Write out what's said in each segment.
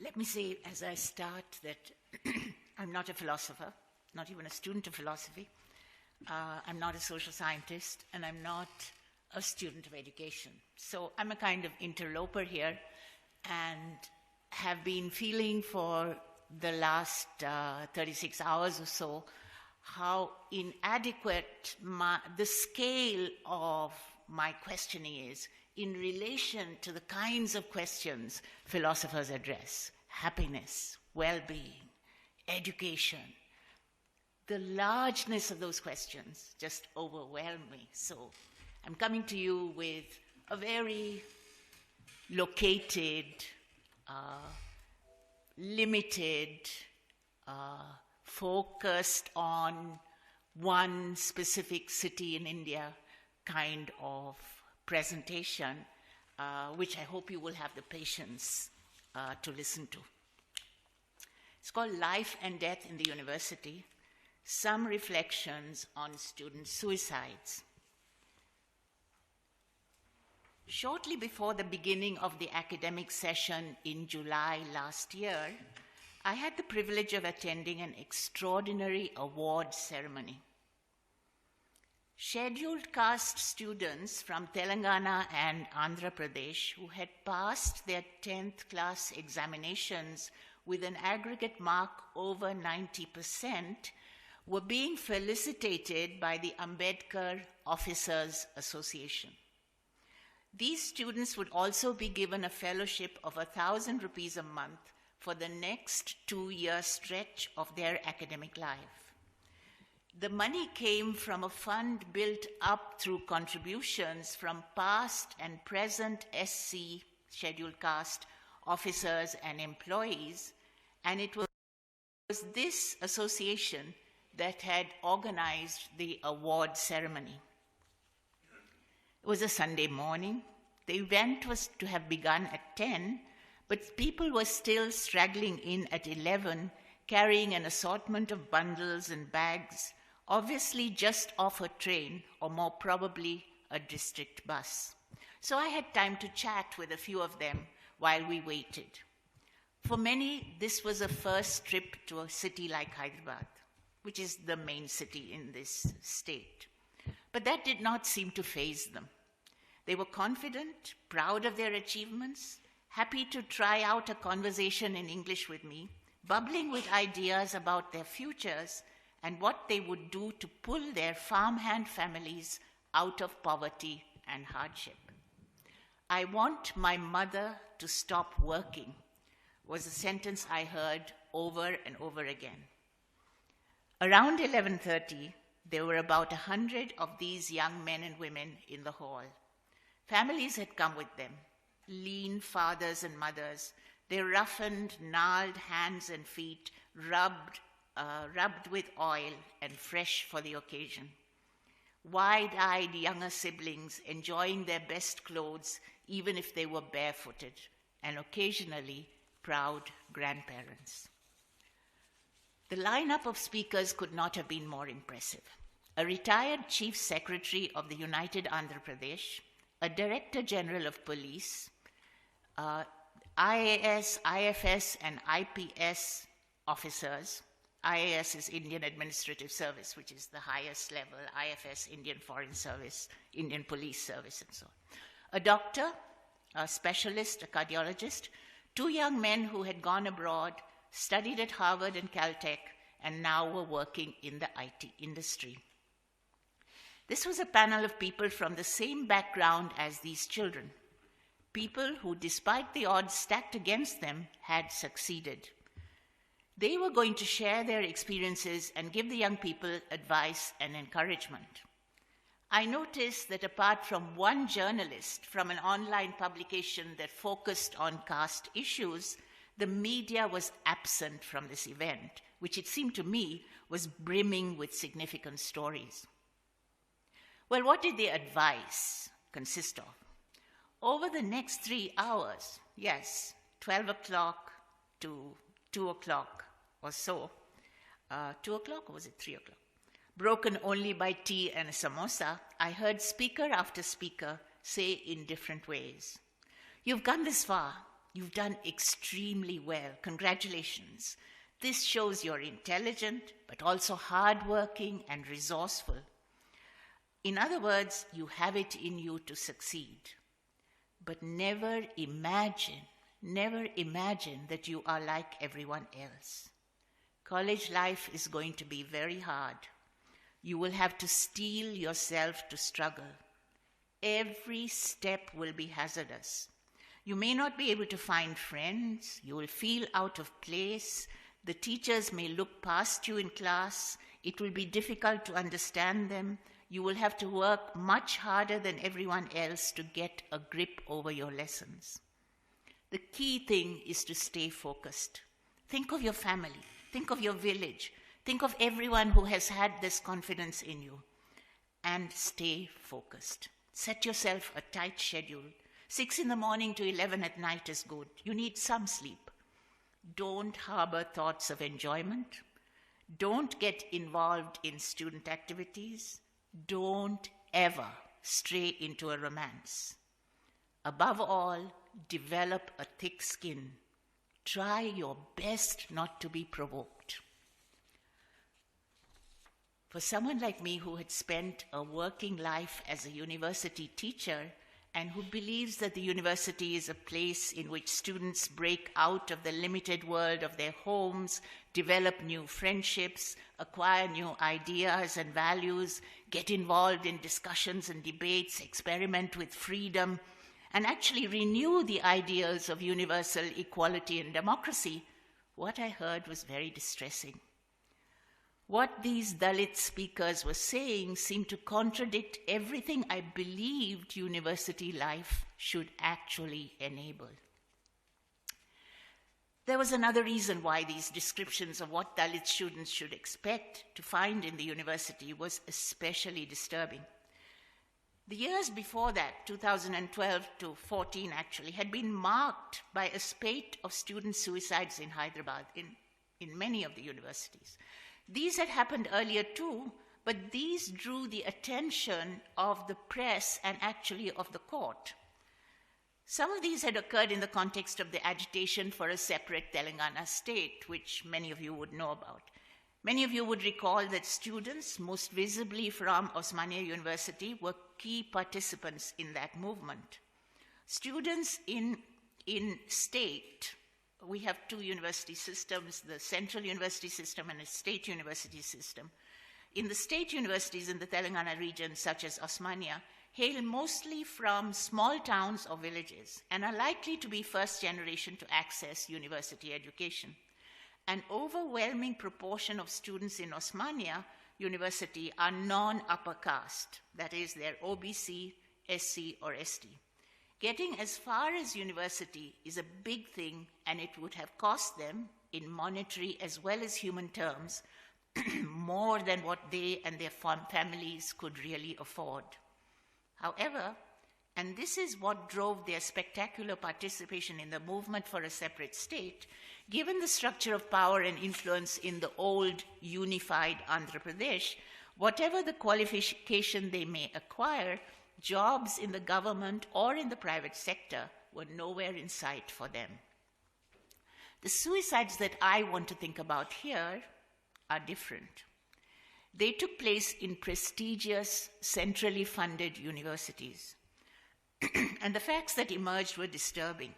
Let me say as I start that I'm not a philosopher, not even a student of philosophy. I'm not a social scientist, and I'm not a student of education. So I'm a kind of interloper here and have been feeling for the last 36 hours or so how inadequate the scale of my questioning is in relation to the kinds of questions philosophers address: happiness, well-being, education. The largeness of those questions just overwhelm me. So I'm coming to you with a very located, limited, focused on one specific city in India kind of presentation, which I hope you will have the patience to listen to. It's called Life and Death in the University: Some Reflections on Student Suicides. Shortly before the beginning of the academic session in July last year, I had the privilege of attending an extraordinary award ceremony. Scheduled caste students from Telangana and Andhra Pradesh who had passed their 10th class examinations with an aggregate mark over 90% were being felicitated by the Ambedkar Officers Association. These students would also be given a fellowship of 1,000 rupees a month for the next 2-year stretch of their academic life. The money came from a fund built up through contributions from past and present SC, scheduled caste, officers and employees, and it was this association that had organized the award ceremony. It was a Sunday morning. The event was to have begun at 10, but people were still straggling in at 11, carrying an assortment of bundles and bags, obviously just off a train or more probably a district bus. So I had time to chat with a few of them while we waited. For many, this was a first trip to a city like Hyderabad, which is the main city in this state. But that did not seem to faze them. They were confident, proud of their achievements, happy to try out a conversation in English with me, bubbling with ideas about their futures and what they would do to pull their farmhand families out of poverty and hardship. "I want my mother to stop working," was a sentence I heard over and over again. Around 11:30, there were about 100 of these young men and women in the hall. Families had come with them, lean fathers and mothers, their roughened, gnarled hands and feet rubbed with oil and fresh for the occasion. Wide-eyed younger siblings enjoying their best clothes, even if they were barefooted, and occasionally proud grandparents. The lineup of speakers could not have been more impressive. A retired chief secretary of the United Andhra Pradesh, a director general of police, IAS, IFS, and IPS officers. IAS is Indian Administrative Service, which is the highest level, IFS, Indian Foreign Service, Indian Police Service, and so on. A doctor, a specialist, a cardiologist, 2 young men who had gone abroad, studied at Harvard and Caltech, and now were working in the IT industry. This was a panel of people from the same background as these children, people who, despite the odds stacked against them, had succeeded. They were going to share their experiences and give the young people advice and encouragement. I noticed that apart from one journalist from an online publication that focused on caste issues, the media was absent from this event, which it seemed to me was brimming with significant stories. Well, what did the advice consist of? Over the next 3 hours, yes, 12 o'clock to 2 o'clock or so, 2 o'clock or was it 3 o'clock? Broken only by tea and a samosa, I heard speaker after speaker say in different ways, "You've gone this far. You've done extremely well. Congratulations. This shows you're intelligent, but also hardworking and resourceful. In other words, you have it in you to succeed. But never imagine that you are like everyone else. College life is going to be very hard. You will have to steel yourself to struggle. Every step will be hazardous. You may not be able to find friends. You will feel out of place. The teachers may look past you in class. It will be difficult to understand them. You will have to work much harder than everyone else to get a grip over your lessons. The key thing is to stay focused. Think of your family. Think of your village. Think of everyone who has had this confidence in you. And stay focused. Set yourself a tight schedule. 6 a.m. to 11 at night is good. You need some sleep. Don't harbor thoughts of enjoyment. Don't get involved in student activities. Don't ever stray into a romance. Above all, develop a thick skin. Try your best not to be provoked. For someone like me who had spent a working life as a university teacher and who believes that the university is a place in which students break out of the limited world of their homes, develop new friendships, acquire new ideas and values, get involved in discussions and debates, experiment with freedom, and actually renew the ideals of universal equality and democracy, what I heard was very distressing. What these Dalit speakers were saying seemed to contradict everything I believed university life should actually enable. There was another reason why these descriptions of what Dalit students should expect to find in the university was especially disturbing. The years before that, 2012 to 14 actually, had been marked by a spate of student suicides in Hyderabad, in many of the universities. These had happened earlier too, but these drew the attention of the press and actually of the court. Some of these had occurred in the context of the agitation for a separate Telangana state, which many of you would know about. Many of you would recall that students, most visibly from Osmania University, were key participants in that movement. Students in state, we have two university systems, the central university system and a state university system. In the state universities in the Telangana region, such as Osmania, hail mostly from small towns or villages and are likely to be first generation to access university education. An overwhelming proportion of students in Osmania University are non-upper caste, that is, they're OBC, SC, or ST. Getting as far as university is a big thing, and it would have cost them, in monetary as well as human terms, more than what they and their families could really afford. However, and this is what drove their spectacular participation in the movement for a separate state, given the structure of power and influence in the old unified Andhra Pradesh, whatever the qualification they may acquire, jobs in the government or in the private sector were nowhere in sight for them. The suicides that I want to think about here are different. They took place in prestigious, centrally funded universities. And the facts that emerged were disturbing.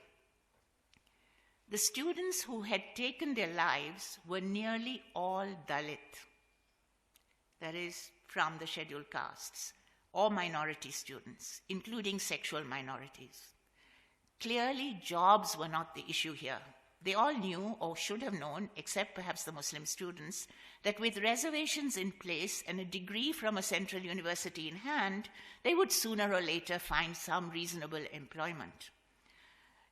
The students who had taken their lives were nearly all Dalit, that is, from the scheduled castes, or minority students, including sexual minorities. Clearly, jobs were not the issue here. They all knew, or should have known, except perhaps the Muslim students, that with reservations in place and a degree from a central university in hand, they would sooner or later find some reasonable employment.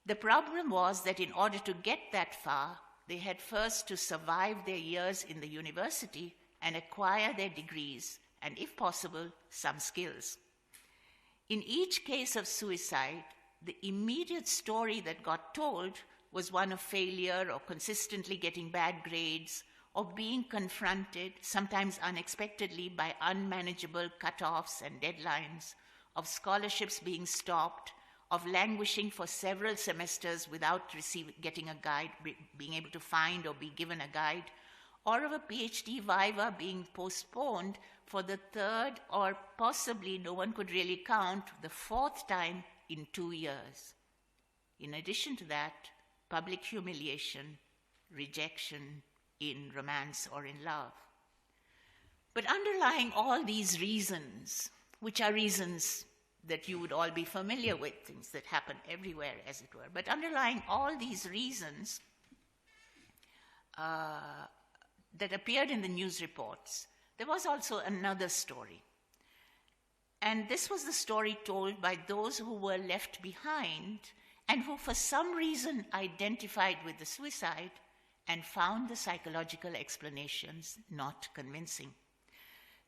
The problem was that in order to get that far, they had first to survive their years in the university and acquire their degrees, and if possible, some skills. In each case of suicide, the immediate story that got told was one of failure or consistently getting bad grades or being confronted, sometimes unexpectedly, by unmanageable cutoffs and deadlines, of scholarships being stopped, of languishing for several semesters without getting a guide, being able to find or be given a guide, or of a PhD viva being postponed for the third, or possibly, no one could really count, the fourth time in 2 years. In addition to that, public humiliation, rejection in romance or in love. But underlying all these reasons, which are reasons that you would all be familiar with, things that happen everywhere, as it were, but underlying all these reasons that appeared in the news reports, there was also another story. And this was the story told by those who were left behind and who for some reason identified with the suicide and found the psychological explanations not convincing.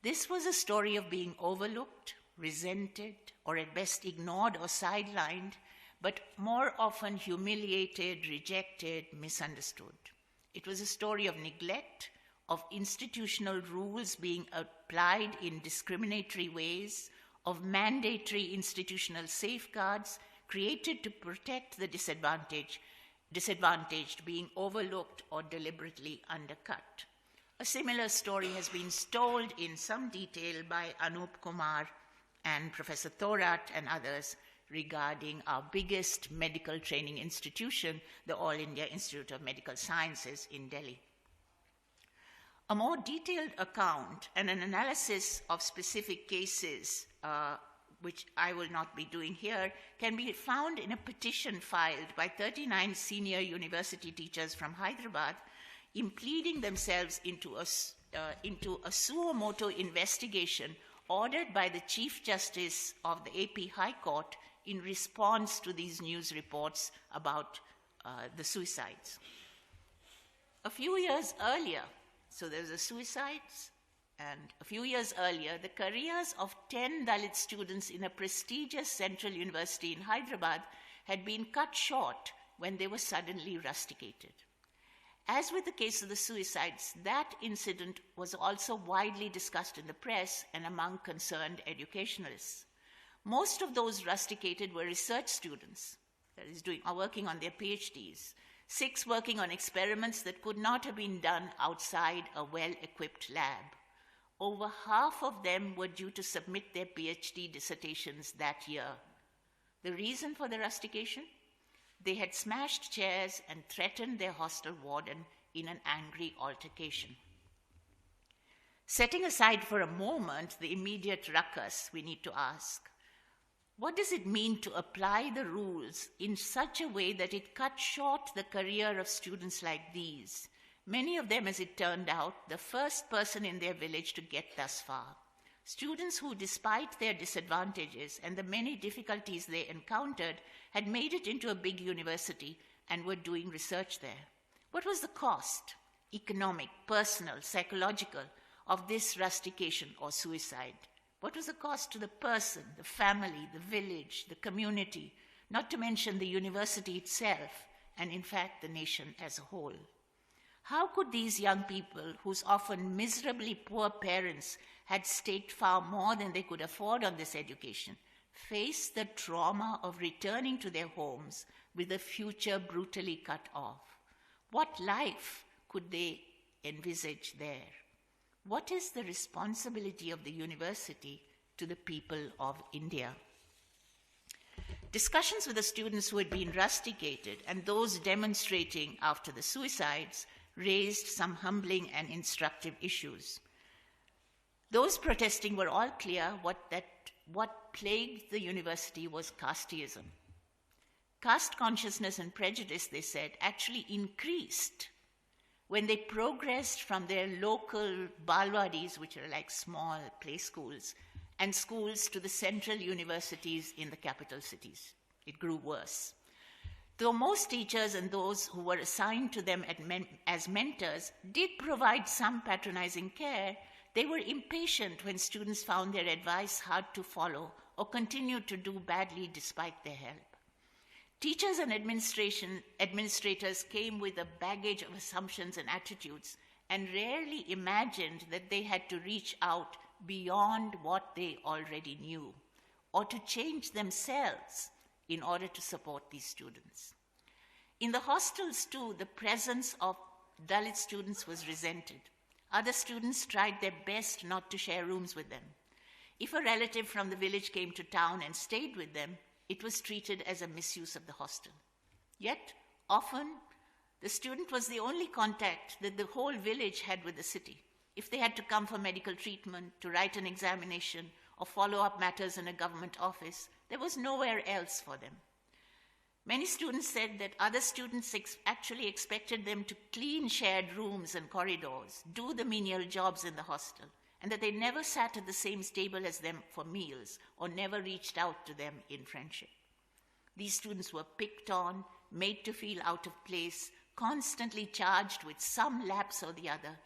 This was a story of being overlooked, resented, or at best ignored or sidelined, but more often humiliated, rejected, misunderstood. It was a story of neglect, of institutional rules being applied in discriminatory ways, of mandatory institutional safeguards created to protect the disadvantaged being overlooked or deliberately undercut. A similar story has been told in some detail by Anup Kumar and Professor Thorat and others regarding our biggest medical training institution, the All India Institute of Medical Sciences in Delhi. A more detailed account and an analysis of specific cases, which I will not be doing here, can be found in a petition filed by 39 senior university teachers from Hyderabad, impleading themselves into a suo motu investigation ordered by the Chief Justice of the AP High Court in response to these news reports about the suicides. A few years earlier, so there's the suicides, and a few years earlier, the careers of 10 Dalit students in a prestigious central university in Hyderabad had been cut short when they were suddenly rusticated. As with the case of the suicides, that incident was also widely discussed in the press and among concerned educationalists. Most of those rusticated were research students, that is, working on their PhDs, 6 working on experiments that could not have been done outside a well-equipped lab. Over half of them were due to submit their PhD dissertations that year. The reason for the rustication? They had smashed chairs and threatened their hostel warden in an angry altercation. Setting aside for a moment the immediate ruckus, we need to ask, what does it mean to apply the rules in such a way that it cut short the career of students like these? Many of them, as it turned out, the first person in their village to get thus far. Students who, despite their disadvantages and the many difficulties they encountered, had made it into a big university and were doing research there. What was the cost, economic, personal, psychological, of this rustication or suicide? What was the cost to the person, the family, the village, the community, not to mention the university itself, and in fact the nation as a whole? How could these young people, whose often miserably poor parents had staked far more than they could afford on this education, face the trauma of returning to their homes with a future brutally cut off? What life could they envisage there? What is the responsibility of the university to the people of India? Discussions with the students who had been rusticated and those demonstrating after the suicides raised some humbling and instructive issues. Those protesting were all clear what plagued the university was casteism. Caste consciousness and prejudice, they said, actually increased when they progressed from their local balwadis, which are like small play schools, and schools to the central universities in the capital cities. It grew worse. Though most teachers and those who were assigned to them as mentors did provide some patronizing care, they were impatient when students found their advice hard to follow or continued to do badly despite their help. Teachers and administrators came with a baggage of assumptions and attitudes and rarely imagined that they had to reach out beyond what they already knew or to change themselves in order to support these students. In the hostels too, the presence of Dalit students was resented. Other students tried their best not to share rooms with them. If a relative from the village came to town and stayed with them, it was treated as a misuse of the hostel. Yet, often, the student was the only contact that the whole village had with the city. If they had to come for medical treatment, to write an examination, or follow up matters in a government office, there was nowhere else for them. Many students said that other students actually expected them to clean shared rooms and corridors, do the menial jobs in the hostel, and that they never sat at the same table as them for meals or never reached out to them in friendship. These students were picked on, made to feel out of place, constantly charged with some lapse or the other,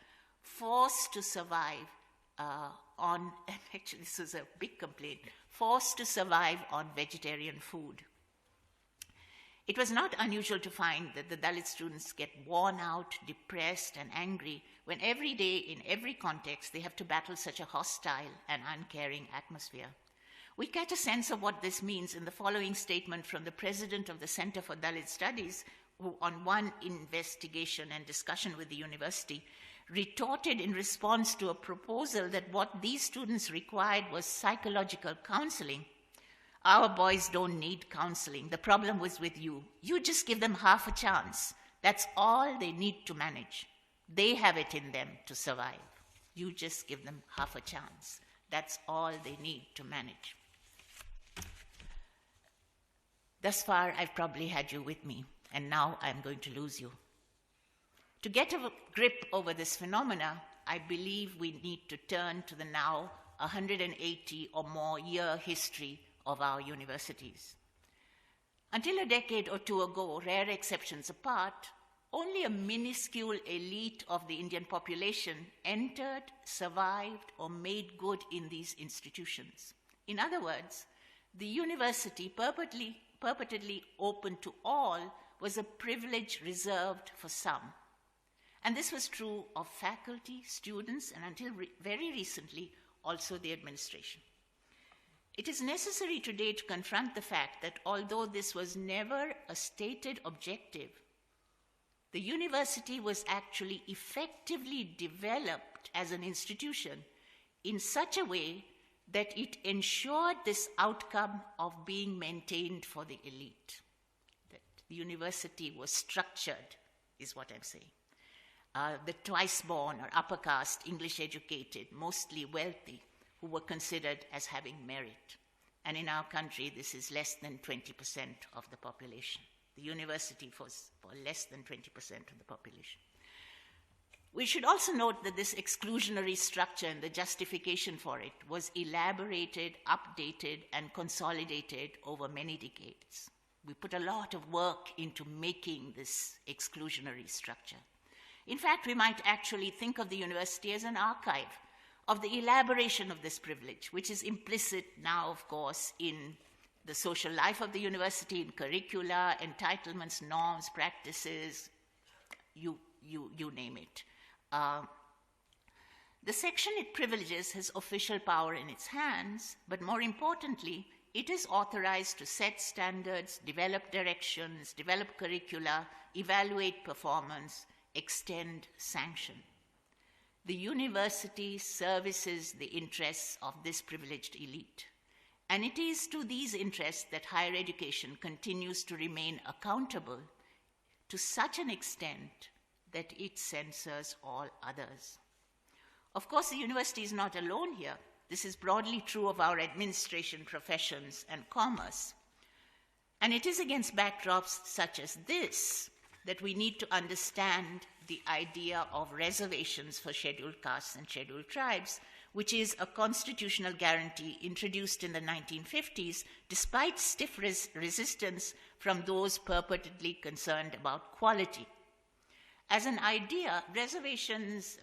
forced to survive on, actually this was a big complaint, forced to survive on vegetarian food. It was not unusual to find that the Dalit students get worn out, depressed, and angry when every day, in every context, they have to battle such a hostile and uncaring atmosphere. We get a sense of what this means in the following statement from the president of the Center for Dalit Studies, who on one investigation and discussion with the university retorted in response to a proposal that what these students required was psychological counseling. Our boys don't need counseling. The problem was with you. You just give them half a chance. That's all they need to manage. They have it in them to survive. You just give them half a chance. That's all they need to manage. Thus far, I've probably had you with me, and now I'm going to lose you. To get a grip over this phenomena, I believe we need to turn to the now 180 or more year history of our universities. Until a decade or two ago, rare exceptions apart, only a minuscule elite of the Indian population entered, survived, or made good in these institutions. In other words, the university, purportedly open to all, was a privilege reserved for some. And this was true of faculty, students, and until very recently, also the administration. It is necessary today to confront the fact that although this was never a stated objective, the university was actually effectively developed as an institution in such a way that it ensured this outcome of being maintained for the elite. That the university was structured, is what I'm saying. The twice-born or upper caste, English-educated, mostly wealthy, who were considered as having merit. And in our country, this is less than 20% of the population. The university was for less than 20% of the population. We should also note that this exclusionary structure and the justification for it was elaborated, updated, and consolidated over many decades. We put a lot of work into making this exclusionary structure. In fact, we might actually think of the university as an archive of the elaboration of this privilege, which is implicit now, of course, in the social life of the university, in curricula, entitlements, norms, practices, you name it. The section it privileges has official power in its hands, but more importantly, it is authorized to set standards, develop directions, develop curricula, evaluate performance, extend sanction. The university services the interests of this privileged elite, and it is to these interests that higher education continues to remain accountable to such an extent that it censors all others. Of course, the university is not alone here. This is broadly true of our administration professions and commerce. And it is against backdrops such as this that we need to understand the idea of reservations for scheduled castes and scheduled tribes, which is a constitutional guarantee introduced in the 1950s despite stiff resistance from those purportedly concerned about quality. As an idea, reservations,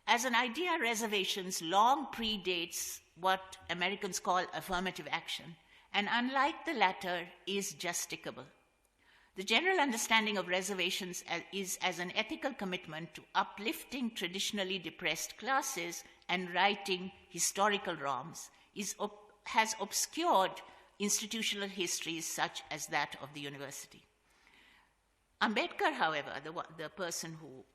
As an idea, reservations long predates what Americans call affirmative action, and unlike the latter, is justicable. The general understanding of reservations is as an ethical commitment to uplifting traditionally depressed classes and righting historical wrongs, has obscured institutional histories such as that of the university. Ambedkar, however, the person who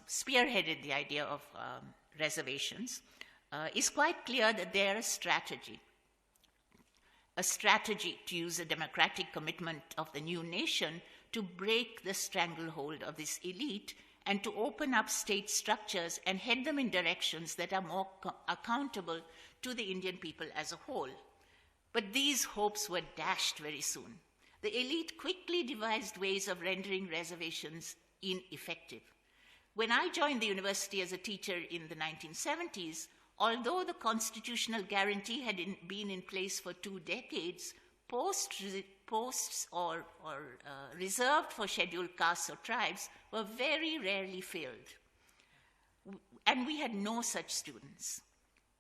spearheaded the idea of reservations, is quite clear that they are a strategy to use a democratic commitment of the new nation to break the stranglehold of this elite and to open up state structures and head them in directions that are more accountable to the Indian people as a whole. But these hopes were dashed very soon. The elite quickly devised ways of rendering reservations ineffective. When I joined the university as a teacher in the 1970s, although the constitutional guarantee had been in place for 2 decades, posts or reserved for scheduled castes or tribes were very rarely filled. And we had no such students.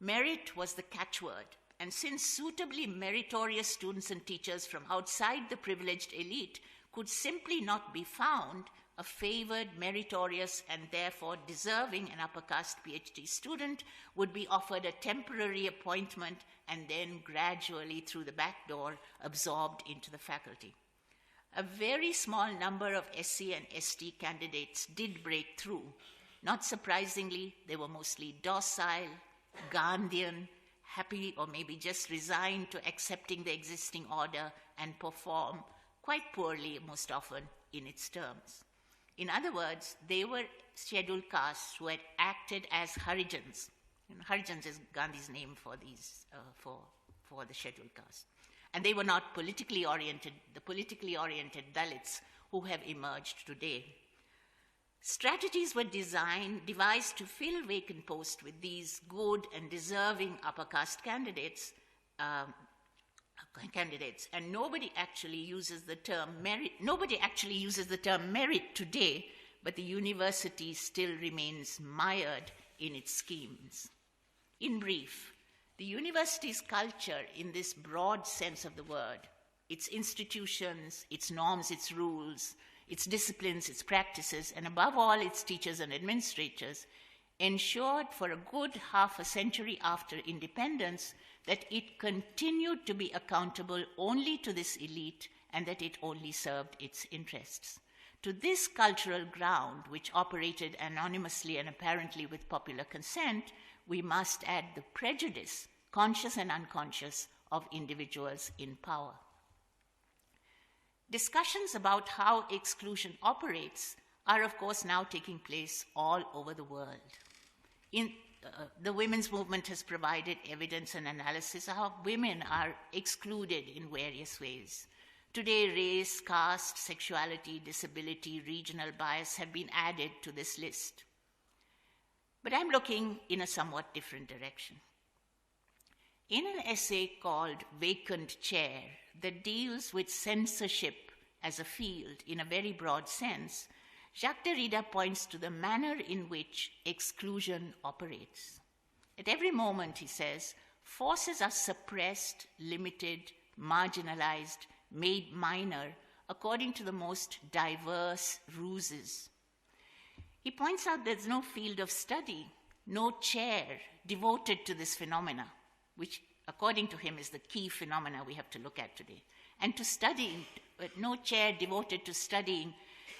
Merit was the catchword. And since suitably meritorious students and teachers from outside the privileged elite could simply not be found, a favored, meritorious, and therefore deserving an upper caste PhD student would be offered a temporary appointment and then gradually through the back door absorbed into the faculty. A very small number of SC and ST candidates did break through. Not surprisingly, they were mostly docile, Gandhian, happy or maybe just resigned to accepting the existing order and perform quite poorly most often in its terms. In other words, they were scheduled castes who had acted as Harijans. Harijans is Gandhi's name for these, for the scheduled caste. And they were not politically oriented, the politically oriented Dalits who have emerged today. Strategies were devised to fill vacant posts with these good and deserving upper caste candidates, and nobody actually uses the term merit. Nobody actually uses the term merit today, but the university still remains mired in its schemes. In brief, the university's culture in this broad sense of the word, its institutions, its norms, its rules, its disciplines, its practices, and above all, its teachers and administrators, ensured for a good half a century after independence that it continued to be accountable only to this elite and that it only served its interests. To this cultural ground, which operated anonymously and apparently with popular consent, we must add the prejudice, conscious and unconscious, of individuals in power. Discussions about how exclusion operates are, of course, now taking place all over the world. The women's movement has provided evidence and analysis of how women are excluded in various ways. Today, race, caste, sexuality, disability, regional bias have been added to this list. But I'm looking in a somewhat different direction. In an essay called Vacant Chair, that deals with censorship as a field in a very broad sense, Jacques Derrida points to the manner in which exclusion operates. At every moment, he says, forces are suppressed, limited, marginalized, made minor according to the most diverse ruses. He points out there's no field of study, no chair devoted to this phenomena, which according to him is the key phenomena we have to look at today. And to study, no chair devoted to studying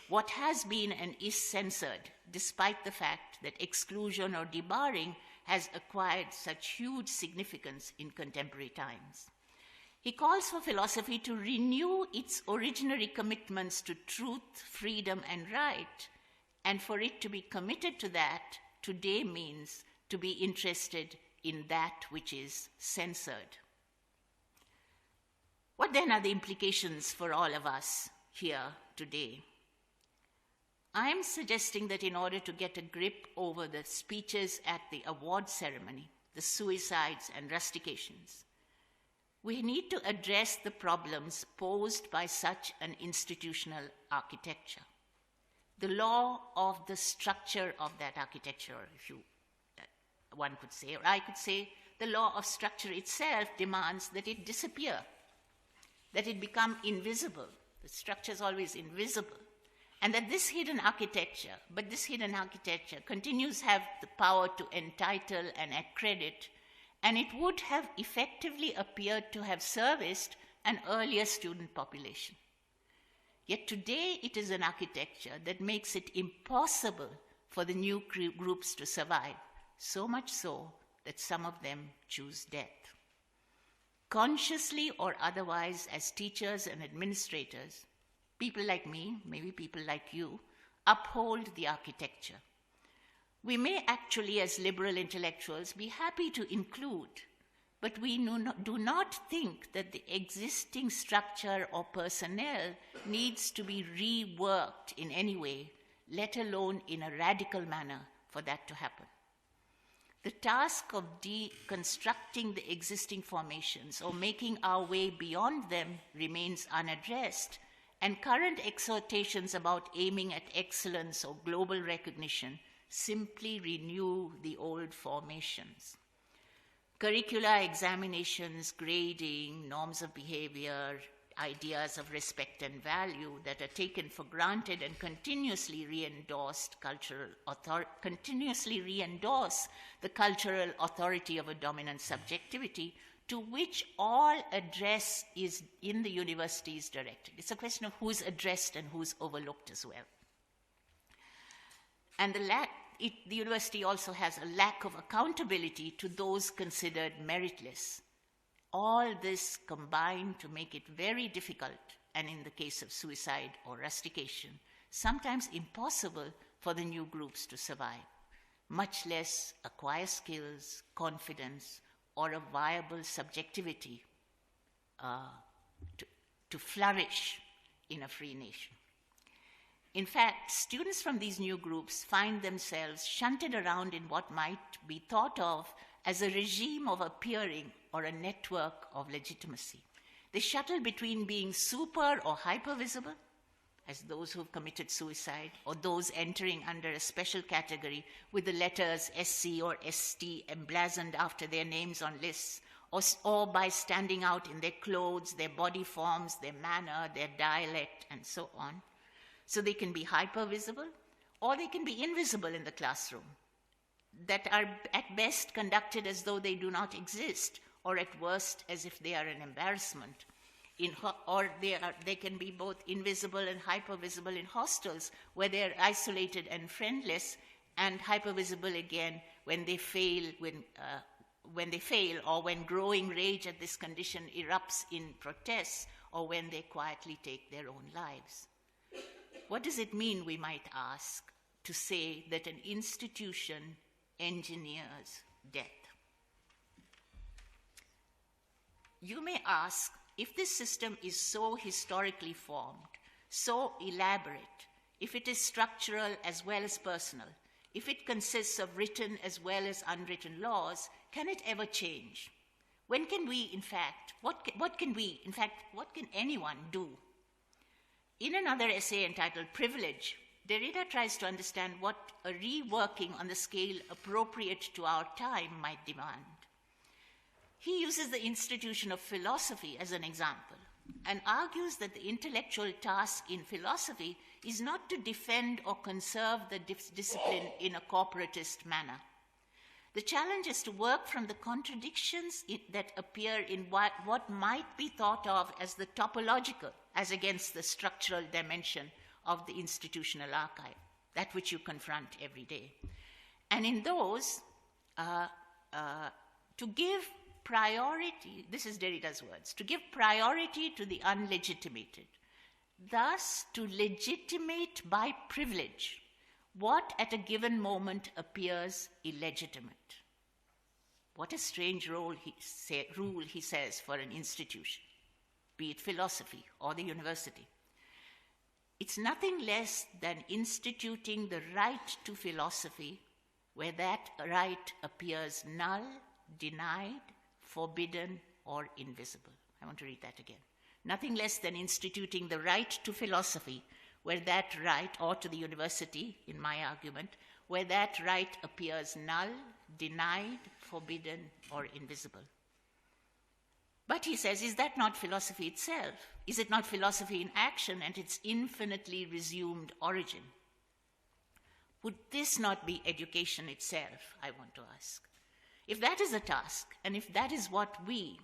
what has been and is censored, despite the fact that exclusion or debarring has acquired such huge significance in contemporary times. He calls for philosophy to renew its originary commitments to truth, freedom, and right, and for it to be committed to that today means to be interested in that which is censored. What then are the implications for all of us here today? I am suggesting that in order to get a grip over the speeches at the award ceremony, the suicides and rustications, we need to address the problems posed by such an institutional architecture. The law of the structure of that architecture, one could say, or I could say, the law of structure itself demands that it disappear, that it become invisible. The structure is always invisible. And that this hidden architecture continues to have the power to entitle and accredit and it would have effectively appeared to have serviced an earlier student population. Yet today it is an architecture that makes it impossible for the new groups to survive, so much so that some of them choose death. Consciously or otherwise, as teachers and administrators, people like me, maybe people like you, uphold the architecture. We may actually, as liberal intellectuals, be happy to include, but we do not think that the existing structure or personnel needs to be reworked in any way, let alone in a radical manner, for that to happen. The task of deconstructing the existing formations or making our way beyond them remains unaddressed, and current exhortations about aiming at excellence or global recognition simply renew the old formations. Curricula, examinations, grading, norms of behavior, ideas of respect and value that are taken for granted and continuously re-endorse the cultural authority of a dominant subjectivity to which all address is in the universities directed. It's a question of who's addressed and who's overlooked as well. And the university also has a lack of accountability to those considered meritless. All this combined to make it very difficult, and in the case of suicide or rustication, sometimes impossible for the new groups to survive, much less acquire skills, confidence, or a viable subjectivity to flourish in a free nation. In fact, students from these new groups find themselves shunted around in what might be thought of as a regime of appearing or a network of legitimacy. They shuttle between being super or hyper-visible, as those who've committed suicide, or those entering under a special category with the letters SC or ST emblazoned after their names on lists, or by standing out in their clothes, their body forms, their manner, their dialect, and so on. So they can be hyper-visible, or they can be invisible in the classroom, that are at best conducted as though they do not exist, or at worst as if they are an embarrassment. Or they can be both invisible and hyper-visible in hostels, where they are isolated and friendless, and hyper-visible again when they fail, or when growing rage at this condition erupts in protests, or when they quietly take their own lives. What does it mean, we might ask, to say that an institution engineers death? You may ask, if this system is so historically formed, so elaborate, if it is structural as well as personal, if it consists of written as well as unwritten laws, can it ever change? When can we, in fact, what can anyone do? In another essay entitled Privilege, Derrida tries to understand what a reworking on the scale appropriate to our time might demand. He uses the institution of philosophy as an example and argues that the intellectual task in philosophy is not to defend or conserve the discipline in a corporatist manner. The challenge is to work from the contradictions that appear in what might be thought of as the topological, as against the structural dimension of the institutional archive, that which you confront every day. And in those, to give priority, this is Derrida's words, to give priority to the unlegitimated, thus to legitimate by privilege what at a given moment appears illegitimate. What a strange rule, he says, for an institution, be it philosophy or the university. It's nothing less than instituting the right to philosophy where that right appears null, denied, forbidden, or invisible. I want to read that again. Nothing less than instituting the right to philosophy where that right, or to the university, in my argument, where that right appears null, denied, forbidden, or invisible. But he says, is that not philosophy itself? Is it not philosophy in action and its infinitely resumed origin? Would this not be education itself, I want to ask? If that is the task, and if that is what we,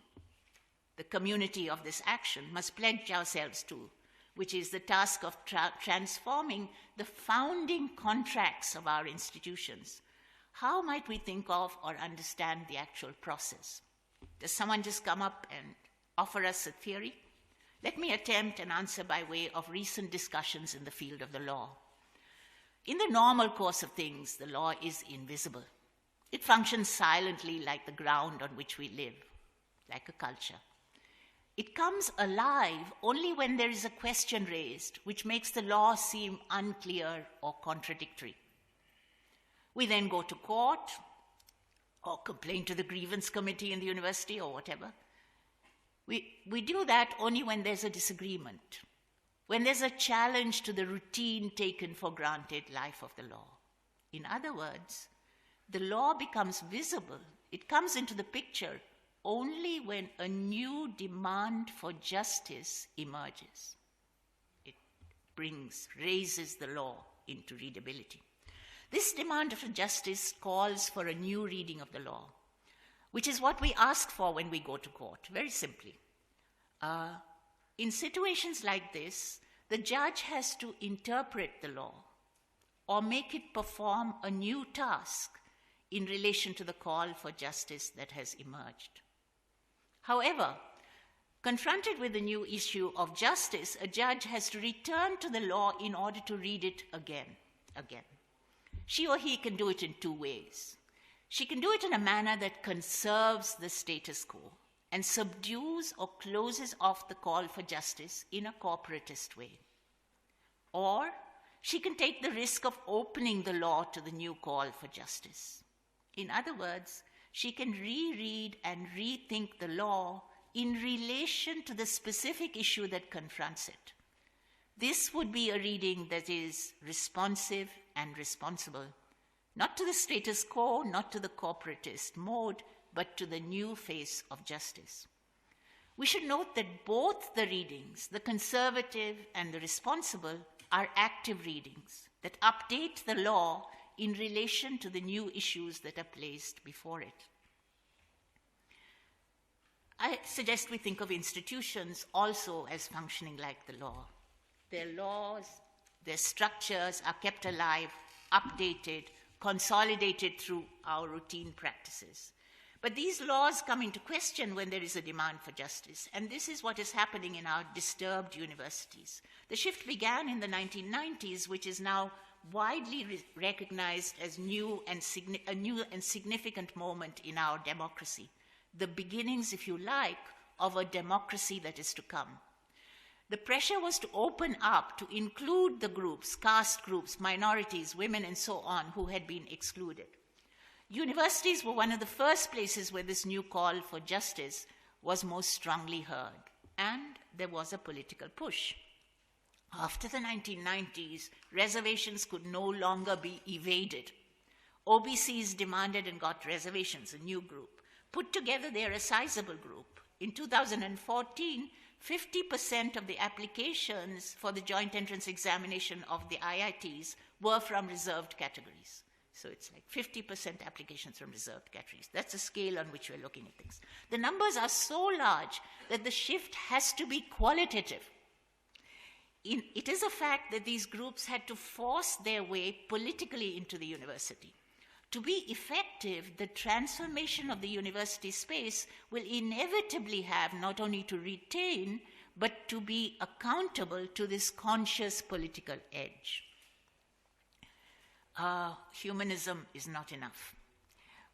the community of this action, must pledge ourselves to, which is the task of transforming the founding contracts of our institutions, how might we think of or understand the actual process? Does someone just come up and offer us a theory? Let me attempt an answer by way of recent discussions in the field of the law. In the normal course of things, the law is invisible. It functions silently like the ground on which we live, like a culture. It comes alive only when there is a question raised, which makes the law seem unclear or contradictory. We then go to court or complain to the grievance committee in the university or whatever. We do that only when there's a disagreement, when there's a challenge to the routine taken for granted life of the law. In other words, the law becomes visible. It comes into the picture only when a new demand for justice emerges. It raises the law into readability. This demand for justice calls for a new reading of the law, which is what we ask for when we go to court, very simply. In situations like this, the judge has to interpret the law or make it perform a new task in relation to the call for justice that has emerged. However, confronted with the new issue of justice, a judge has to return to the law in order to read it again. She or he can do it in two ways. She can do it in a manner that conserves the status quo and subdues or closes off the call for justice in a corporatist way. Or she can take the risk of opening the law to the new call for justice. In other words, she can reread and rethink the law in relation to the specific issue that confronts it. This would be a reading that is responsive and responsible, not to the status quo, not to the corporatist mode, but to the new face of justice. We should note that both the readings, the conservative and the responsible, are active readings that update the law in relation to the new issues that are placed before it. I suggest we think of institutions also as functioning like the law. Their laws, their structures are kept alive, updated, consolidated through our routine practices. But these laws come into question when there is a demand for justice, and this is what is happening in our disturbed universities. The shift began in the 1990s, which is now widely recognized as a new and significant moment in our democracy, the beginnings, if you like, of a democracy that is to come. The pressure was to open up, to include the groups, caste groups, minorities, women, and so on, who had been excluded. Universities were one of the first places where this new call for justice was most strongly heard, and there was a political push. After the 1990s, reservations could no longer be evaded. OBCs demanded and got reservations, a new group. Put together, they're a sizable group. In 2014, 50% of the applications for the joint entrance examination of the IITs were from reserved categories. So it's like 50% applications from reserved categories. That's the scale on which we're looking at things. The numbers are so large that the shift has to be qualitative. It is a fact that these groups had to force their way politically into the university. To be effective, the transformation of the university space will inevitably have not only to retain, but to be accountable to this conscious political edge. Humanism is not enough.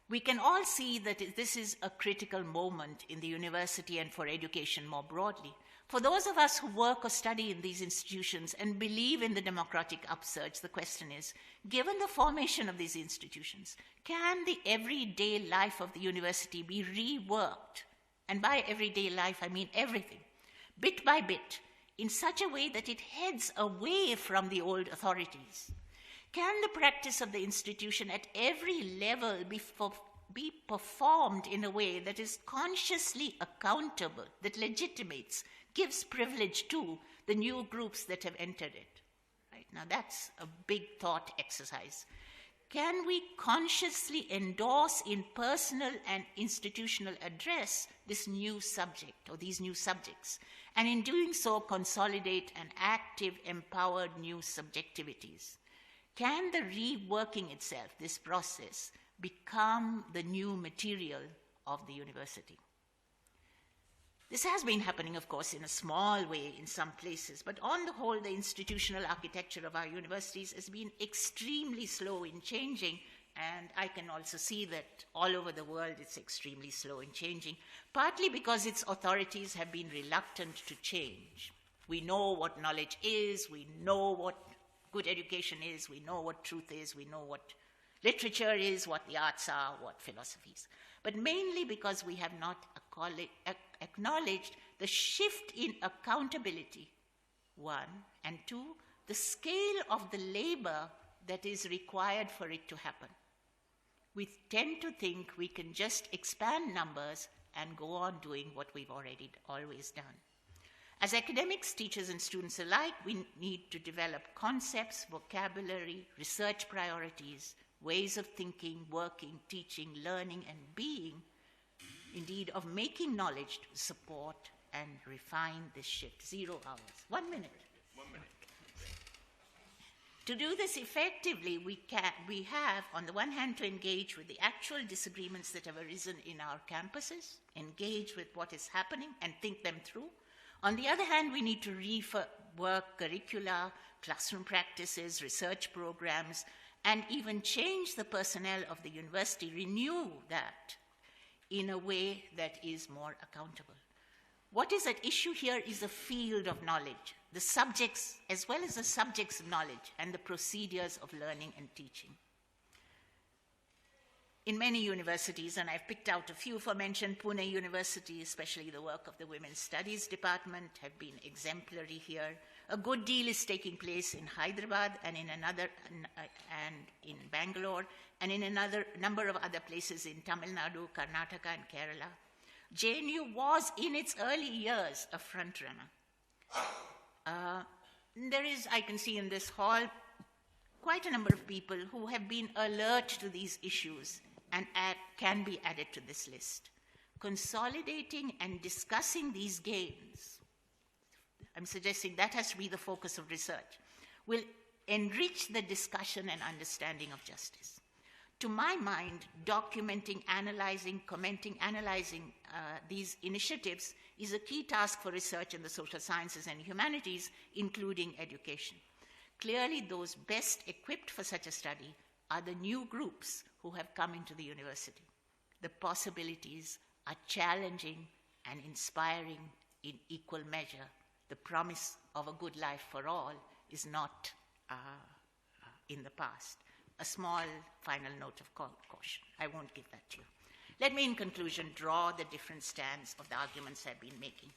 We can all see that this is a critical moment in the university and for education more broadly. For those of us who work or study in these institutions and believe in the democratic upsurge, the question is, given the formation of these institutions, can the everyday life of the university be reworked? And by everyday life, I mean everything, bit by bit, in such a way that it heads away from the old authorities? Can the practice of the institution at every level be performed in a way that is consciously accountable, that legitimates, gives privilege to the new groups that have entered it? Right? Now that's a big thought exercise. can we consciously endorse in personal and institutional address this new subject or these new subjects, and in doing so consolidate an active, empowered new subjectivities? Can the reworking itself, this process, become the new material of the university? This has been happening, of course, in a small way in some places, but on the whole, the institutional architecture of our universities has been extremely slow in changing, and I can also see that all over the world it's extremely slow in changing, partly because its authorities have been reluctant to change. We know what knowledge is, we know what good education is, we know what truth is, we know what literature is, what the arts are, what philosophy is, but mainly because we have not acknowledged the shift in accountability, one, and two, the scale of the labor that is required for it to happen. We tend to think we can just expand numbers and go on doing what we've already always done. As academics, teachers, and students alike, we need to develop concepts, vocabulary, research priorities, ways of thinking, working, teaching, learning, and being, indeed, of making knowledge to support and refine this shift. 0 hours. 1 minute. 1 minute. To do this effectively, we have, on the one hand, to engage with the actual disagreements that have arisen in our campuses, engage with what is happening and think them through. On the other hand, we need to rework curricula, classroom practices, research programs, and even change the personnel of the university, renew that in a way that is more accountable. What is at issue here is a field of knowledge, the subjects as well as the subjects of knowledge and the procedures of learning and teaching. In many universities, and I've picked out a few for mention, Pune University, especially the work of the Women's Studies Department, have been exemplary here. A good deal is taking place in Hyderabad and and in Bangalore, and in another number of other places in Tamil Nadu, Karnataka, and Kerala. JNU was, in its early years, a frontrunner. There is, I can see in this hall, quite a number of people who have been alert to these issues and can be added to this list. Consolidating and discussing these gains, I'm suggesting that has to be the focus of research, will enrich the discussion and understanding of justice. To my mind, documenting, analyzing, commenting, analyzing these initiatives is a key task for research in the social sciences and humanities, including education. Clearly, those best equipped for such a study are the new groups who have come into the university. The possibilities are challenging and inspiring in equal measure. The promise of a good life for all is not in the past. A small final note of caution. I won't give that to you. Let me, in conclusion, draw the different strands of the arguments I've been making.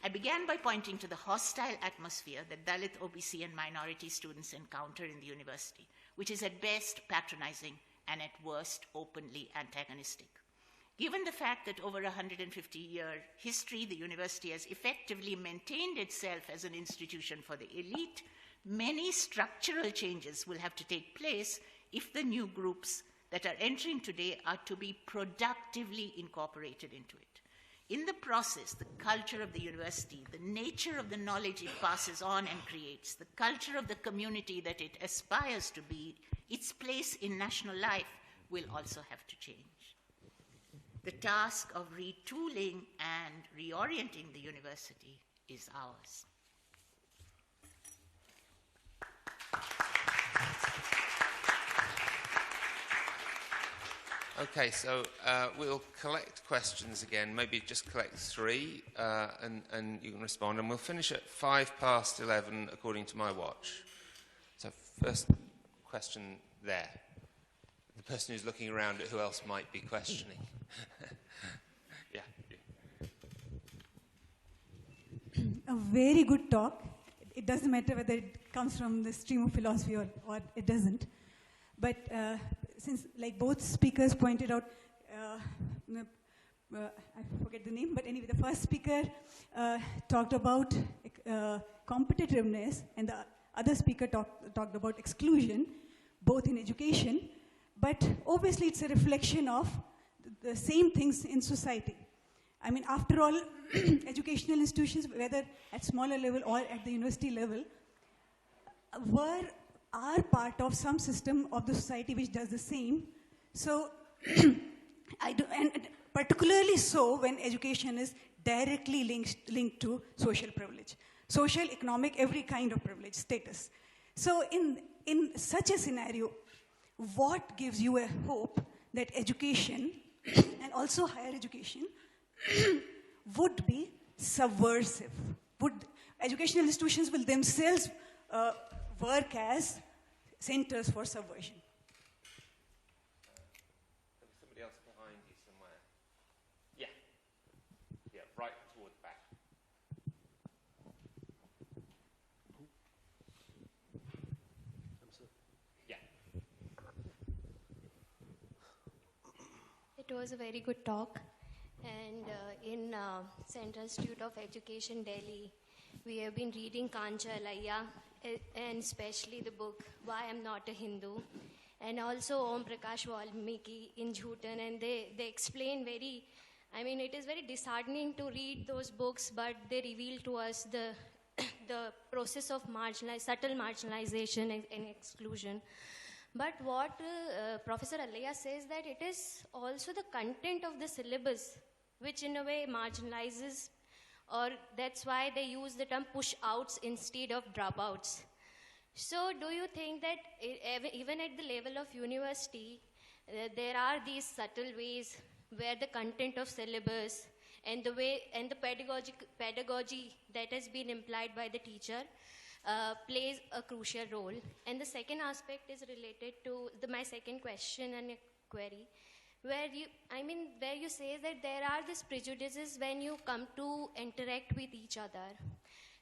I began by pointing to the hostile atmosphere that Dalit, OBC, and minority students encounter in the university, which is at best patronizing and at worst openly antagonistic. Given the fact that over a 150-year history, the university has effectively maintained itself as an institution for the elite, many structural changes will have to take place if the new groups that are entering today are to be productively incorporated into it. In the process, the culture of the university, the nature of the knowledge it passes on and creates, the culture of the community that it aspires to be, its place in national life will also have to change. The task of retooling and reorienting the university is ours. Okay, so we'll collect questions again, maybe just collect 3, and you can respond, and we'll finish at 11:05 according to my watch. So first question there. The person who's looking around at who else might be questioning. Yeah. A very good talk. It doesn't matter whether it comes from the stream of philosophy or it doesn't. But since, like both speakers pointed out, I forget the name, but anyway, the first speaker talked about competitiveness, and the other speaker talked about exclusion, both in education. but obviously it's a reflection of the same things in society. I mean, after all, educational institutions, whether at smaller level or at the university level, are part of some system of the society which does the same. So, and particularly so when education is directly linked to social privilege, social, economic, every kind of privilege, status. So in such a scenario, what gives you a hope that education and also higher education would be subversive? Would educational institutions will themselves work as centers for subversion? Somebody else behind you somewhere. Yeah. Yeah, right toward the back. Yeah. It was a very good talk. And in Central Institute of Education, Delhi, we have been reading Kancha Alaya, and especially the book Why I'm Not a Hindu, and also Om Prakash Valmiki in Jhutan, and they explain very, I mean, it is very disheartening to read those books, but they reveal to us the process of subtle marginalization and exclusion. But what Professor Alaya says, that it is also the content of the syllabus which in a way marginalizes, or that's why they use the term push-outs instead of dropouts. So do you think that even at the level of university, there are these subtle ways where the content of syllabus and the way and the pedagogy that has been implied by the teacher plays a crucial role? And the second aspect is related to my second question and query, where you say that there are these prejudices when you come to interact with each other,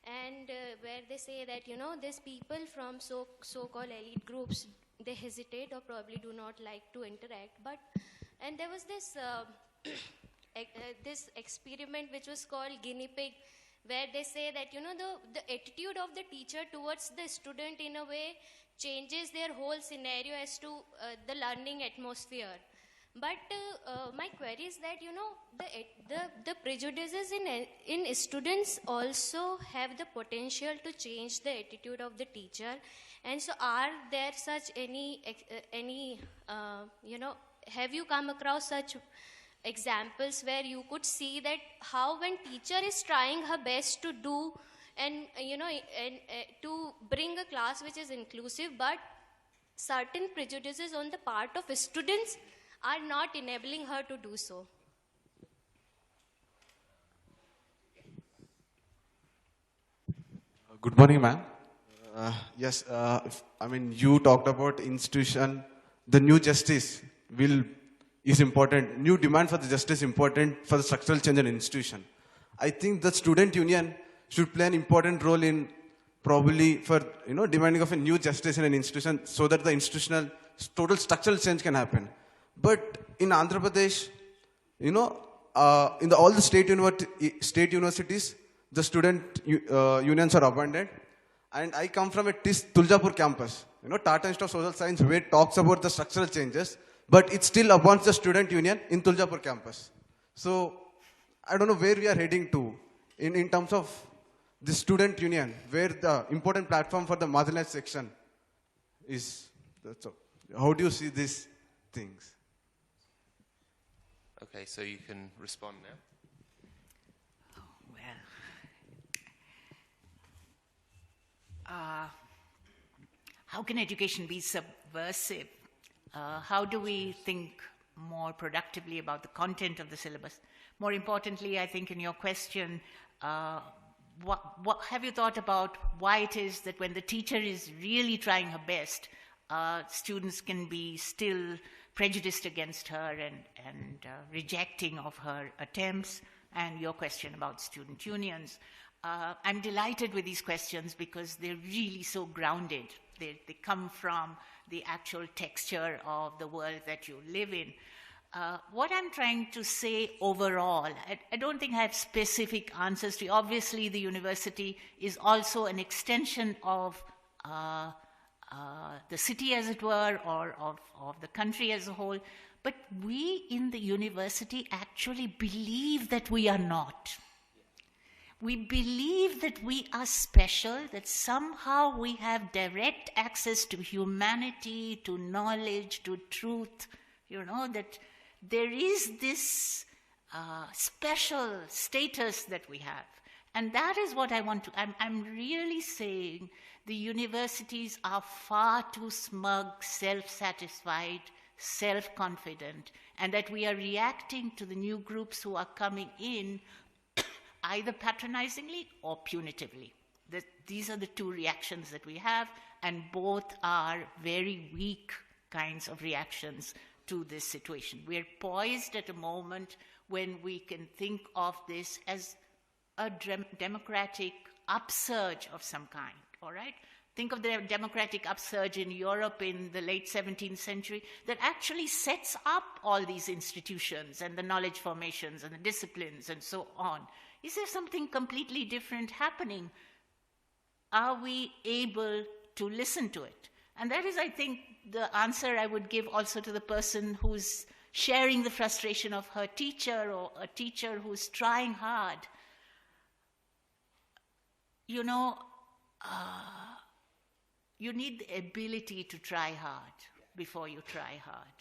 and where they say that, these people from so-called elite groups, they hesitate or probably do not like to interact. And there was this this experiment which was called guinea pig, where they say that, the attitude of the teacher towards the student in a way changes their whole scenario as to the learning atmosphere. But my query is that, the prejudices in students also have the potential to change the attitude of the teacher. And so are there such have you come across such examples where you could see that how when teacher is trying her best to do and, to bring a class which is inclusive, but certain prejudices on the part of students are not enabling her to do so? Good morning, ma'am. Yes, you talked about institution. The new justice is important. New demand for the justice important for the structural change in institution. I think the student union should play an important role in probably for demanding of a new justice in an institution, so that the institutional total structural change can happen. But in Andhra Pradesh, in all the state universities, the student unions are abandoned. And I come from a Tuljapur campus, Tata Institute of Social Science, where it talks about the structural changes, but it still abandons the student union in Tuljapur campus. So I don't know where we are heading to in terms of the student union, where the important platform for the marginalized section is. So how do you see these things? Okay, so you can respond now. How can education be subversive? How do we think more productively about the content of the syllabus? More importantly, I think in your question, what have you thought about why it is that when the teacher is really trying her best, students can be still prejudiced against her and rejecting of her attempts? And your question about student unions. I'm delighted with these questions because they're really so grounded. They come from the actual texture of the world that you live in. What I'm trying to say overall, I don't think I have specific answers to you. Obviously, the university is also an extension of the city, as it were, or of the country as a whole. But we in the university actually believe that we are not. We believe that we are special, that somehow we have direct access to humanity, to knowledge, to truth, that there is this special status that we have. And that is what I want to, I'm really saying the universities are far too smug, self-satisfied, self-confident, and that we are reacting to the new groups who are coming in either patronizingly or punitively. These are the two reactions that we have, and both are very weak kinds of reactions to this situation. We're poised at a moment when we can think of this as a democratic upsurge of some kind, all right? Think of the democratic upsurge in Europe in the late 17th century that actually sets up all these institutions and the knowledge formations and the disciplines and so on. Is there something completely different happening? Are we able to listen to it? And that is, I think, the answer I would give also to the person who's sharing the frustration of her teacher or a teacher who's trying hard. You need the ability to try hard before you try hard.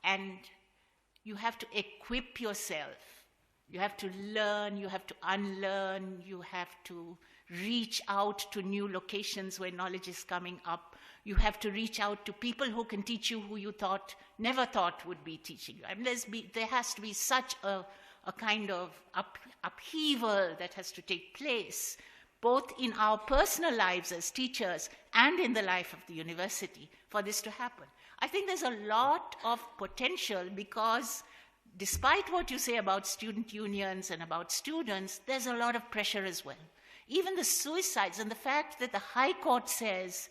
And you have to equip yourself. You have to learn, you have to unlearn, you have to reach out to new locations where knowledge is coming up. You have to reach out to people who can teach you who you never thought would be teaching you. I mean, there has to be such a kind of upheaval that has to take place, both in our personal lives as teachers and in the life of the university, for this to happen. I think there's a lot of potential because despite what you say about student unions and about students, there's a lot of pressure as well. Even the suicides and the fact that the High Court says,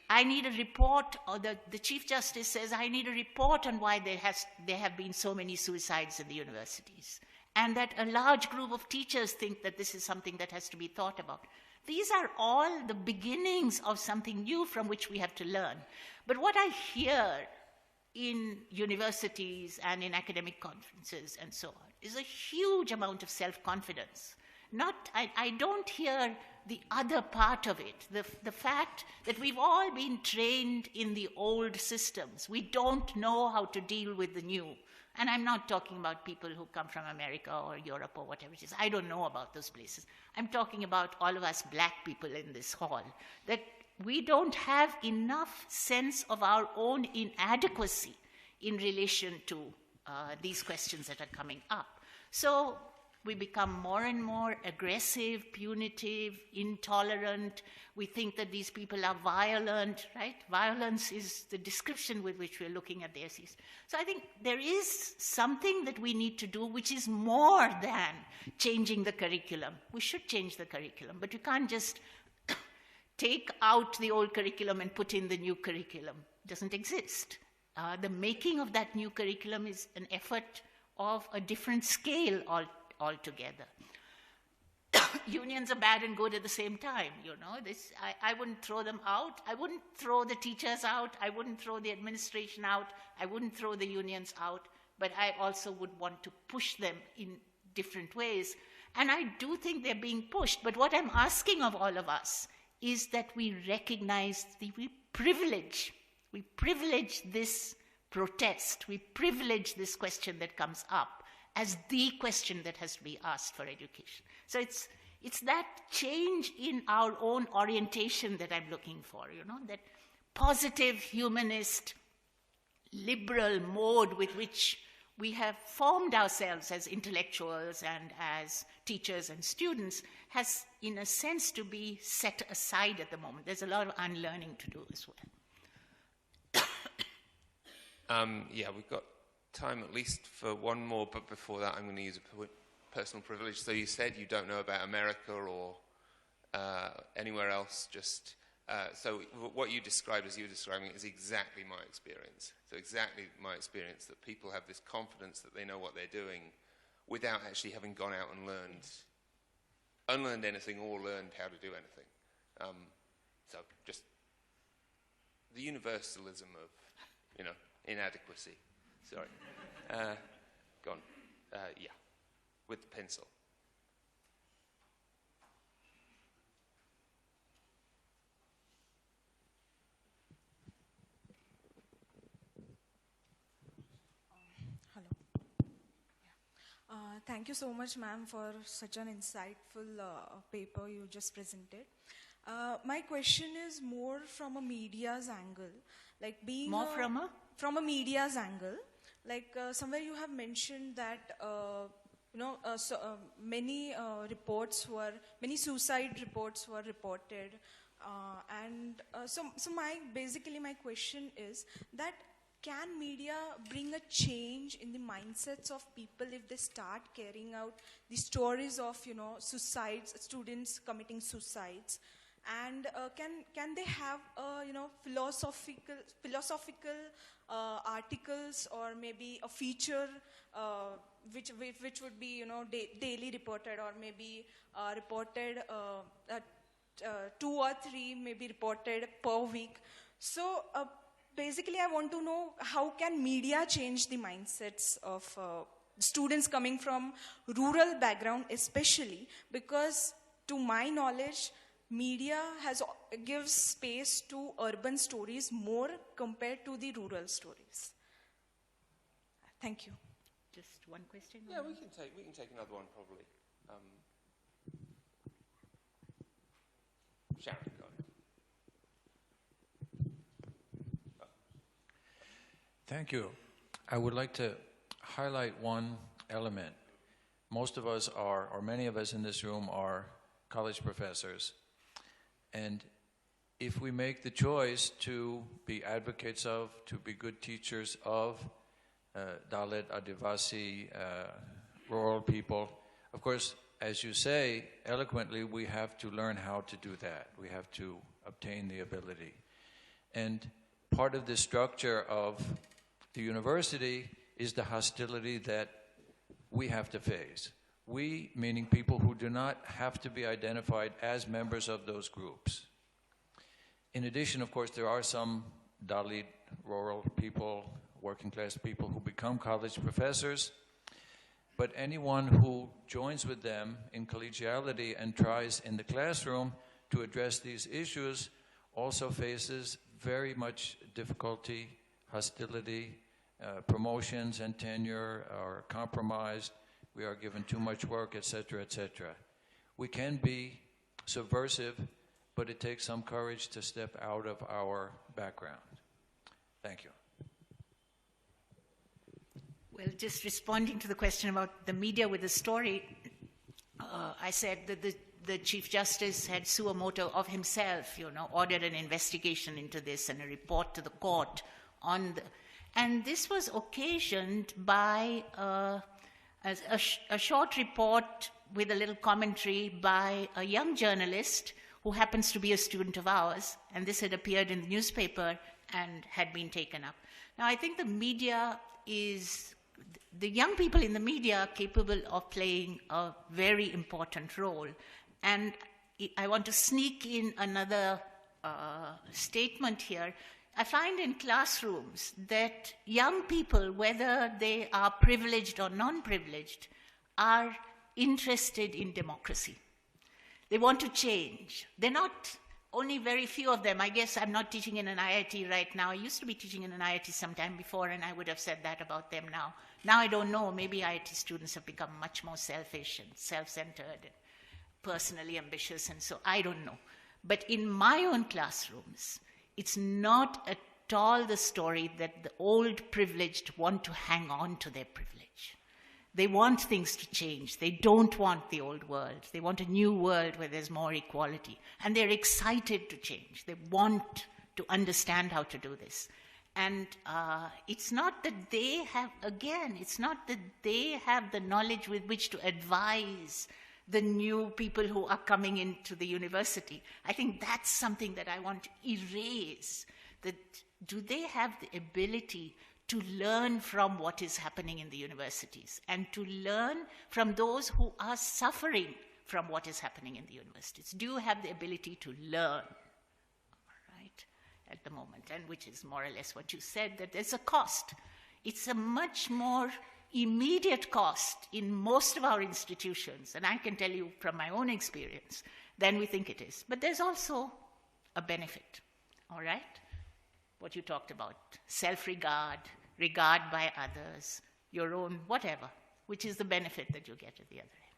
I need a report, or the Chief Justice says, I need a report on why there have been so many suicides in the universities. And that a large group of teachers think that this is something that has to be thought about. These are all the beginnings of something new from which we have to learn. But what I hear in universities and in academic conferences and so on is a huge amount of self-confidence. I don't hear the other part of it, the fact that we've all been trained in the old systems. We don't know how to deal with the new. And I'm not talking about people who come from America or Europe or whatever it is. I don't know about those places. I'm talking about all of us black people in this hall, that we don't have enough sense of our own inadequacy in relation to these questions that are coming up. So we become more and more aggressive, punitive, intolerant. We think that these people are violent, right? Violence is the description with which we're looking at the essays. So I think there is something that we need to do which is more than changing the curriculum. We should change the curriculum, but you can't just take out the old curriculum and put in the new curriculum. It doesn't exist. The making of that new curriculum is an effort of a different scale altogether. Unions are bad and good at the same time, I wouldn't throw them out. I wouldn't throw the teachers out. I wouldn't throw the administration out. I wouldn't throw the unions out. But I also would want to push them in different ways. And I do think they're being pushed. But what I'm asking of all of us is that we recognize we privilege this protest. We privilege this question that comes up as the question that has to be asked for education. So it's that change in our own orientation that I'm looking for, that positive, humanist, liberal mode with which we have formed ourselves as intellectuals and as teachers and students has, in a sense, to be set aside at the moment. There's a lot of unlearning to do as well. We've got time at least for one more, but before that I'm going to use a personal privilege. So you said you don't know about America or anywhere else, so what you described as you were describing is exactly my experience. So exactly my experience, that people have this confidence that they know what they're doing without actually having gone out and unlearned anything or learned how to do anything. So just the universalism of, inadequacy. Sorry. Go on. Yeah, with the pencil. Thank you so much, ma'am, for such an insightful paper you just presented. My question is more from a media's angle, like being from a media's angle. Like somewhere you have mentioned that many suicide reports were reported, so my question is that, can media bring a change in the mindsets of people if they start carrying out the stories of, suicides, students committing suicides? And can they have, philosophical articles, or maybe a feature which would be, daily reported, or maybe reported 2 or 3 maybe reported per week? So basically, I want to know, how can media change the mindsets of students coming from rural background, especially because, to my knowledge, media gives space to urban stories more compared to the rural stories. Thank you. Just one question. Yeah, we can take another one probably. Sharon, go on. Thank you. I would like to highlight one element. Most of us are, or many of us in this room are, college professors. And if we make the choice to be advocates of, to be good teachers of Dalit, Adivasi, rural people, of course, as you say eloquently, we have to learn how to do that. We have to obtain the ability. And part of the structure of the university is the hostility that we have to face. We, meaning people who do not have to be identified as members of those groups. In addition, of course, there are some Dalit, rural people, working class people who become college professors, but anyone who joins with them in collegiality and tries in the classroom to address these issues also faces very much difficulty, hostility, promotions and tenure are compromised, we are given too much work, etc., etc. We can be subversive, but it takes some courage to step out of our background. Thank you. Well, just responding to the question about the media with the story, I said that the Chief Justice had suo moto of himself, ordered an investigation into this and a report to the court on the... And this was occasioned by a short report with a little commentary by a young journalist who happens to be a student of ours, and this had appeared in the newspaper and had been taken up. Now, I think the media is... The young people in the media are capable of playing a very important role. And I want to sneak in another statement here. I find in classrooms that young people, whether they are privileged or non-privileged, are interested in democracy. They want to change. They're not, only very few of them. I guess I'm not teaching in an IIT right now. I used to be teaching in an IIT sometime before, and I would have said that about them now. Now I don't know. Maybe IIT students have become much more selfish and self-centered and personally ambitious, and so I don't know. But in my own classrooms, it's not at all the story that the old privileged want to hang on to their privilege. They want things to change. They don't want the old world. They want a new world where there's more equality. And they're excited to change. They want to understand how to do this. And it's not that they have, again, it's not that they have the knowledge with which to advise the new people who are coming into the university. I think that's something that I want to erase. That do they have the ability to learn from what is happening in the universities and to learn from those who are suffering from what is happening in the universities? Do you have the ability to learn? Right? at the moment, and which is more or less what you said, that there's a cost. It's a much more immediate cost in most of our institutions, and I can tell you from my own experience, than we think it is. But there's also a benefit, all right? What you talked about, self-regard, regard by others, your own whatever, which is the benefit that you get at the other end.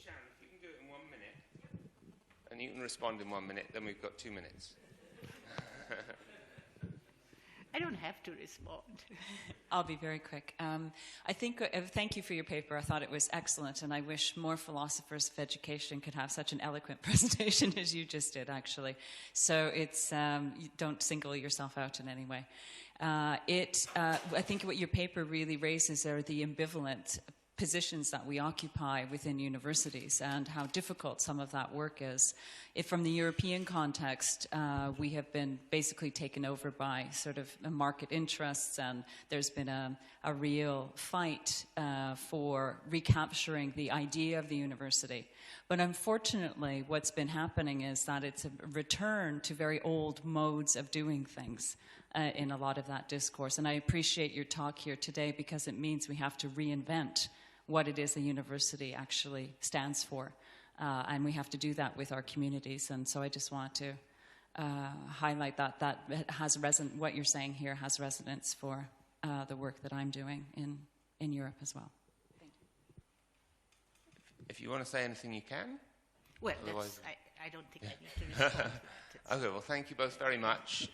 Sharon, if you can do it in 1 minute, and you can respond in 1 minute, then we've got 2 minutes. I don't have to respond. I'll be very quick. I think, thank you for your paper. I thought it was excellent, and I wish more philosophers of education could have such an eloquent presentation as you just did, actually. So it's, you don't single yourself out in any way. I think what your paper really raises are the ambivalent positions that we occupy within universities and how difficult some of that work is. If from the European context, we have been basically taken over by sort of market interests, and there's been a real fight for recapturing the idea of the university. But unfortunately, what's been happening is that it's a return to very old modes of doing things in a lot of that discourse. And I appreciate your talk here today because it means we have to reinvent what it is a university actually stands for. And we have to do that with our communities. And so I just want to highlight that it has what you're saying here has resonance for the work that I'm doing in Europe as well. Thank you. If you want to say anything, you can. Well, Otherwise, I don't think I need to respond. Okay, well, thank you both very much.